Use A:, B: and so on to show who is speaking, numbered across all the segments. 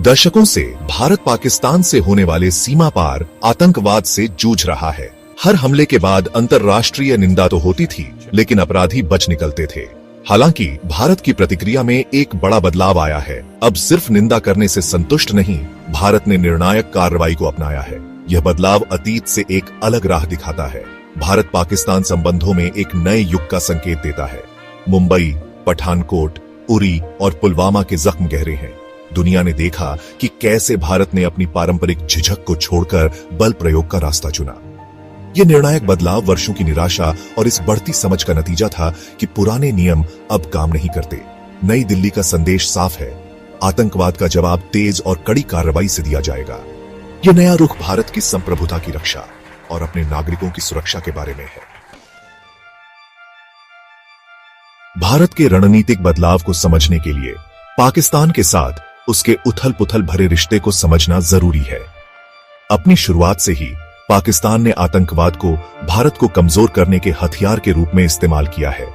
A: दशकों से भारत पाकिस्तान से होने वाले सीमा पार आतंकवाद से जूझ रहा है। हर हमले के बाद अंतर्राष्ट्रीय निंदा तो होती थी, लेकिन अपराधी बच निकलते थे। हालांकि भारत की प्रतिक्रिया में एक बड़ा बदलाव आया है। अब सिर्फ निंदा करने से संतुष्ट नहीं, भारत ने निर्णायक कार्रवाई को अपनाया है। यह बदलाव अतीत से एक अलग राह दिखाता है। भारत पाकिस्तान संबंधों में एक नए युग का संकेत देता है। मुंबई, पठानकोट, उरी और पुलवामा के जख्म गहरे हैं। दुनिया ने देखा कि कैसे भारत ने अपनी पारंपरिक झिझक को छोड़कर बल प्रयोग का रास्ता चुना। यह निर्णायक बदलाव वर्षों की निराशा और इस बढ़ती समझ का नतीजा था कि पुराने नियम अब काम नहीं करते। नई दिल्ली का संदेश साफ है, आतंकवाद का जवाब तेज और कड़ी कार्रवाई से दिया जाएगा। यह नया रुख भारत की संप्रभुता की रक्षा और अपने नागरिकों की सुरक्षा के बारे में है। भारत के रणनीतिक बदलाव को समझने के लिए पाकिस्तान के साथ उसके उथल पुथल भरे रिश्ते को समझना जरूरी है। अपनी शुरुआत से ही पाकिस्तान ने आतंकवाद को भारत को कमजोर करने के हथियार के रूप में इस्तेमाल किया है।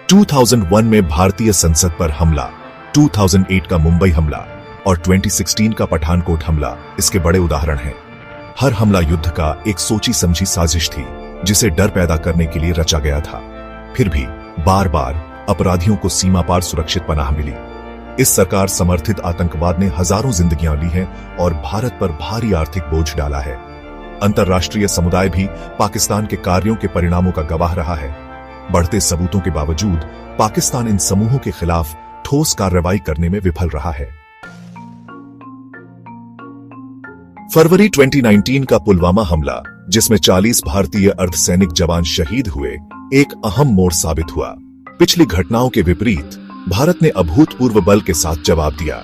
A: 2001 में भारतीय संसद पर हमला, 2008 का मुंबई हमला और 2016 का पठानकोट हमला इसके बड़े उदाहरण हैं। हर हमला युद्ध का एक सोची समझी साजिश थी, जिसे डर पैदा करने के लिए रचा गया था। फिर भी बार बार अपराधियों को सीमा पार सुरक्षित पनाह मिली। इस सरकार समर्थित आतंकवाद ने हजारों जिंदगियां ली हैं और भारत पर भारी आर्थिक बोझ डाला है। अंतर्राष्ट्रीय समुदाय भी पाकिस्तान के कार्यों के परिणामों का गवाह रहा है। बढ़ते सबूतों के बावजूद पाकिस्तान इन समूहों के खिलाफ ठोस कार्रवाई करने में विफल रहा है। फरवरी 2019 का पुलवामा हमला, जिसमें 40 भारतीय अर्धसैनिक जवान शहीद हुए, एक अहम मोड़ साबित हुआ। पिछली घटनाओं के विपरीत भारत ने अभूतपूर्व बल के साथ जवाब दिया।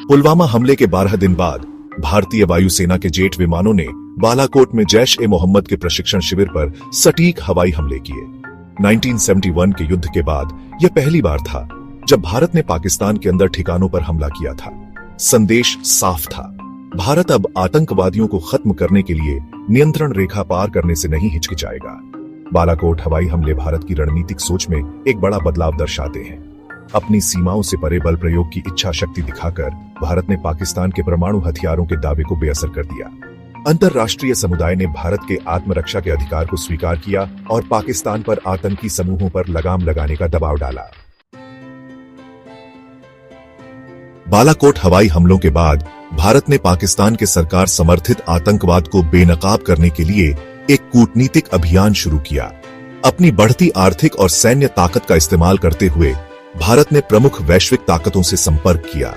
A: पुलवामा हमले के 12 दिन बाद भारतीय वायुसेना के जेट विमानों ने बालाकोट में जैश-ए-मोहम्मद के प्रशिक्षण शिविर पर सटीक हवाई हमले किए। 1971 के युद्ध के बाद यह पहली बार था जब भारत ने पाकिस्तान के अंदर ठिकानों पर हमला किया था। संदेश साफ था, भारत अब आतंकवादियों को खत्म करने के लिए नियंत्रण रेखा पार करने से नहीं हिचकिचाएगा। बालाकोट हवाई हमले भारत की रणनीतिक सोच में एक बड़ा बदलाव दर्शाते हैं। अपनी सीमाओं से परे बल प्रयोग की इच्छा शक्ति दिखाकर भारत ने पाकिस्तान के परमाणु हथियारों के दावे को बेअसर कर दिया। अंतर्राष्ट्रीय समुदाय ने भारत के आत्मरक्षा के अधिकार को स्वीकार किया और पाकिस्तान पर आतंकी समूहों पर लगाम लगाने का दबाव डाला। बालाकोट हवाई हमलों के बाद भारत ने पाकिस्तान के सरकार समर्थित आतंकवाद को बेनकाब करने के लिए एक कूटनीतिक अभियान शुरू किया। अपनी बढ़ती आर्थिक और सैन्य ताकत का इस्तेमाल करते हुए भारत ने प्रमुख वैश्विक ताकतों से संपर्क किया।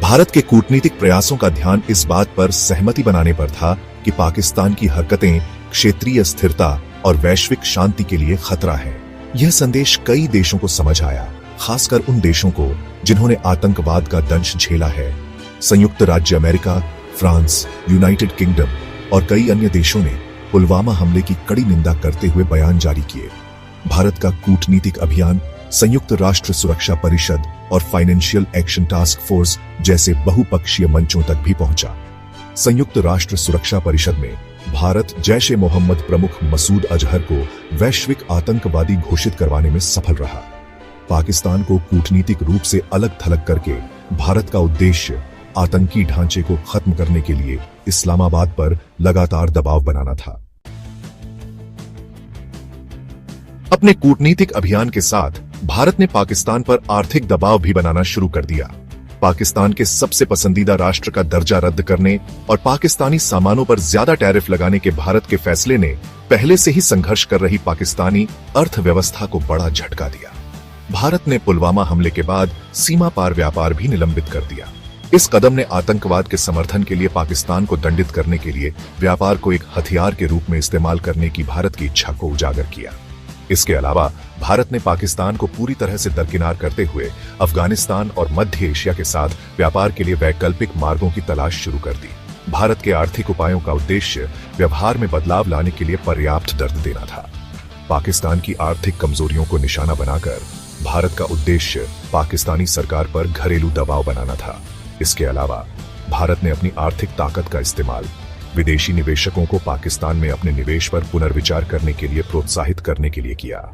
A: भारत के कूटनीतिक प्रयासों का ध्यान इस बात पर सहमति बनाने पर था कि पाकिस्तान की हरकतें क्षेत्रीय स्थिरता और वैश्विक शांति के लिए खतरा है। यह संदेश कई देशों को समझ आया, खासकर उन देशों को जिन्होंने आतंकवाद का दंश झेला है। संयुक्त राज्य अमेरिका, फ्रांस, यूनाइटेड किंगडम और कई अन्य देशों ने पुलवामा हमले की कड़ी निंदा करते हुए बयान जारी किए। भारत का कूटनीतिक अभियान संयुक्त राष्ट्र सुरक्षा परिषद और फाइनेंशियल एक्शन टास्क फोर्स जैसे बहुपक्षीय मंचों तक भी पहुंचा। संयुक्त राष्ट्र सुरक्षा परिषद में भारत जैश-ए-मोहम्मद प्रमुख मसूद अजहर को वैश्विक आतंकवादी घोषित करवाने में सफल रहा। पाकिस्तान को कूटनीतिक रूप से अलग थलग करके भारत का उद्देश्य आतंकी ढांचे को खत्म करने के लिए इस्लामाबाद पर लगातार दबाव बनाना था। अपने कूटनीतिक अभियान के साथ भारत ने पाकिस्तान पर आर्थिक दबाव भी बनाना शुरू कर दिया। पाकिस्तान के सबसे पसंदीदा राष्ट्र का दर्जा रद्द करने और पाकिस्तानी सामानों पर ज्यादा टैरिफ लगाने के भारत के फैसले ने पहले से ही संघर्ष कर रही पाकिस्तानी अर्थव्यवस्था को बड़ा झटका दिया। भारत ने पुलवामा हमले के बाद सीमा पार व्यापार भी निलंबित कर दिया। इस कदम ने आतंकवाद के समर्थन के लिए पाकिस्तान को दंडित करने के लिए व्यापार को एक हथियार के रूप में इस्तेमाल करने की भारत की इच्छा को उजागर किया। इसके अलावा भारत ने पाकिस्तान को पूरी तरह से दरकिनार करते हुए अफगानिस्तान और मध्य एशिया के साथ व्यापार के लिए वैकल्पिक मार्गों की तलाश शुरू कर दी। भारत के आर्थिक उपायों का उद्देश्य व्यवहार में बदलाव लाने के लिए पर्याप्त दर्द देना था। पाकिस्तान की आर्थिक कमजोरियों को निशाना बनाकर भारत का उद्देश्य पाकिस्तानी सरकार पर घरेलू दबाव बनाना था। इसके अलावा भारत ने अपनी आर्थिक ताकत का इस्तेमाल विदेशी निवेशकों को पाकिस्तान में अपने निवेश पर पुनर्विचार करने के लिए प्रोत्साहित करने के लिए किया।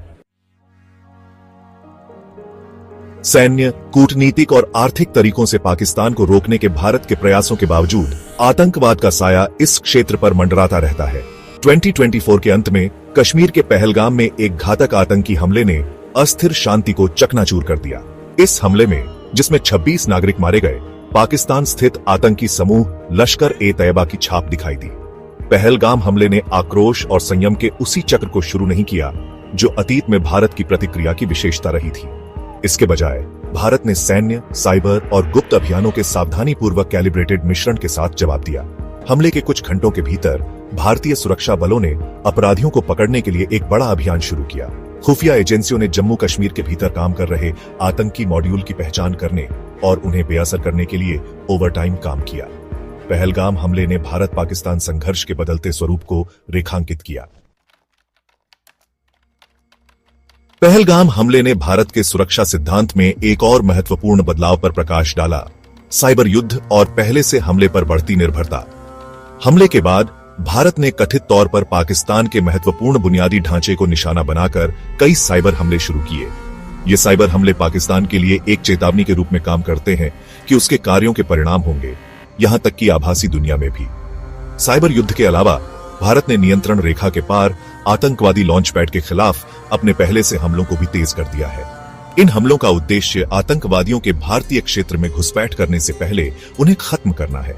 A: सैन्य, कूटनीतिक और आर्थिक तरीकों से पाकिस्तान को रोकने के भारत के प्रयासों के बावजूद आतंकवाद का साया इस क्षेत्र पर मंडराता रहता है। 2024 के अंत में कश्मीर के पहलगाम में एक घातक आतंकी हमले ने अस्थिर शांति को चकनाचूर कर दिया। इस हमले में, जिसमें 26 नागरिक मारे गए, पाकिस्तान स्थित आतंकी समूह लश्कर-ए-तैयबा की छाप दिखाई दी। पहलगाम हमले ने आक्रोश और संयम के उसी चक्र को शुरू नहीं किया जो अतीत में भारत की प्रतिक्रिया की विशेषता रही थी। इसके बजाय भारत ने सैन्य, साइबर और गुप्त अभियानों के सावधानीपूर्वक कैलिब्रेटेड मिश्रण के साथ जवाब दिया। हमले के कुछ घंटों के भीतर भारतीय सुरक्षा बलों ने अपराधियों को पकड़ने के लिए एक बड़ा अभियान शुरू किया। खुफिया एजेंसियों ने जम्मू कश्मीर के भीतर काम कर रहे आतंकी मॉड्यूल की पहचान करने और उन्हें बेअसर करने के लिए ओवरटाइम काम किया। पहलगाम हमले ने भारत पाकिस्तान संघर्ष के बदलते स्वरूप को रेखांकित किया। पहलगाम हमले ने भारत के सुरक्षा सिद्धांत में एक और महत्वपूर्ण बदलाव पर प्रकाश डाला, साइबर युद्ध और पहले से हमले पर बढ़ती निर्भरता। हमले के बाद भारत ने कथित तौर पर पाकिस्तान के महत्वपूर्ण बुनियादी ढांचे को निशाना बनाकर कई साइबर हमले शुरू किए। ये साइबर हमले पाकिस्तान के लिए एक चेतावनी के रूप में काम करते हैं कि उसके कार्यों के परिणाम होंगे, यहां तक कि आभासी दुनिया में भी। साइबर युद्ध के अलावा भारत ने नियंत्रण रेखा के पार आतंकवादी लॉन्च पैड के खिलाफ अपने पहले से हमलों को भी तेज कर दिया है। इन हमलों का उद्देश्य आतंकवादियों के भारतीय क्षेत्र में घुसपैठ करने से पहले उन्हें खत्म करना है।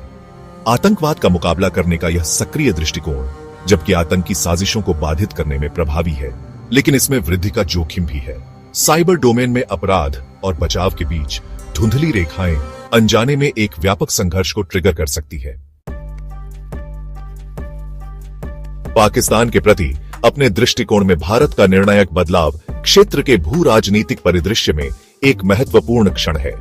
A: आतंकवाद का मुकाबला करने का यह सक्रिय दृष्टिकोण, जबकि आतंकी साजिशों को बाधित करने में प्रभावी है, लेकिन इसमें वृद्धि का जोखिम भी है। साइबर डोमेन में अपराध और बचाव के बीच धुंधली रेखाएं अनजाने में एक व्यापक संघर्ष को ट्रिगर कर सकती है। पाकिस्तान के प्रति अपने दृष्टिकोण में भारत का निर्णायक बदलाव क्षेत्र के भू राजनीतिक परिदृश्य में एक महत्वपूर्ण क्षण है।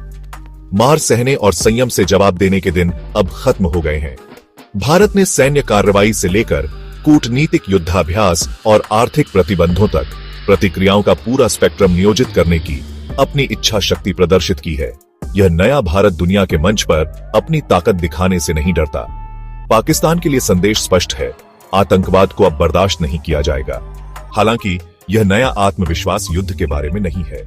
A: मार सहने और संयम से जवाब देने के दिन अब खत्म हो गए हैं। भारत ने सैन्य कार्रवाई से लेकर कूटनीतिक युद्धाभ्यास और आर्थिक प्रतिबंधों तक प्रतिक्रियाओं का पूरा स्पेक्ट्रम नियोजित करने की अपनी इच्छा शक्ति प्रदर्शित की है। यह नया भारत दुनिया के मंच पर अपनी ताकत दिखाने से नहीं डरता। पाकिस्तान के लिए संदेश स्पष्ट है, आतंकवाद को अब बर्दाश्त नहीं किया जाएगा। हालांकि यह नया आत्मविश्वास युद्ध के बारे में नहीं है।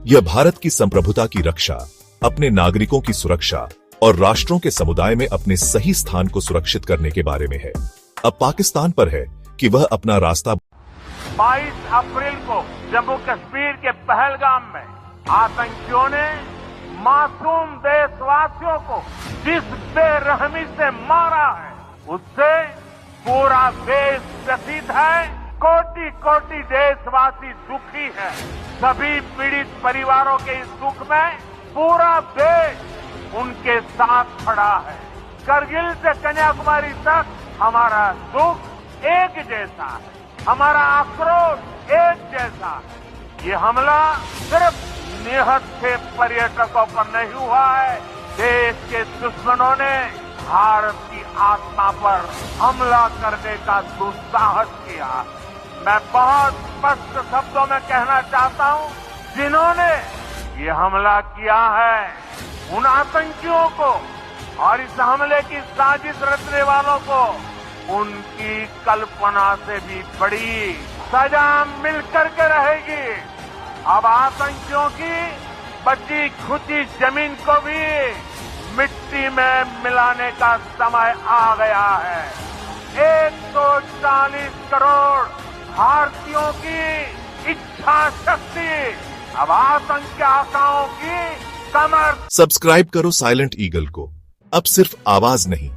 A: यह भारत की संप्रभुता की रक्षा, अपने नागरिकों की सुरक्षा और राष्ट्रों के समुदाय में अपने सही स्थान को सुरक्षित करने के बारे में है। अब पाकिस्तान पर है कि वह अपना रास्ता
B: 22 अप्रैल को जम्मू कश्मीर के पहलगाम में आतंकियों ने मासूम देशवासियों को जिस बेरहमी से मारा है, उससे पूरा देश व्यथित है। कोटि कोटि देशवासी दुखी है। सभी पीड़ित परिवारों के इस दुख में पूरा देश उनके साथ खड़ा है। करगिल से कन्याकुमारी तक हमारा दुख एक जैसा है, हमारा आक्रोश एक जैसा है। ये हमला सिर्फ निहत्थे पर्यटकों पर नहीं हुआ है, देश के दुश्मनों ने भारत की आत्मा पर हमला करने का दुस्साहस किया। मैं बहुत स्पष्ट शब्दों में कहना चाहता हूं, जिन्होंने ये हमला किया है, उन आतंकियों को और इस हमले की साजिश रचने वालों को उनकी कल्पना से भी बड़ी सजा मिल करके रहेगी। अब आतंकियों की बची खुची जमीन को भी मिट्टी में मिलाने का समय आ गया है। 140 करोड़ भारतीयों की इच्छा शक्ति अब आतंक के आकाओं की कमर।
A: सब्सक्राइब करो साइलेंट ईगल को। अब सिर्फ आवाज नहीं,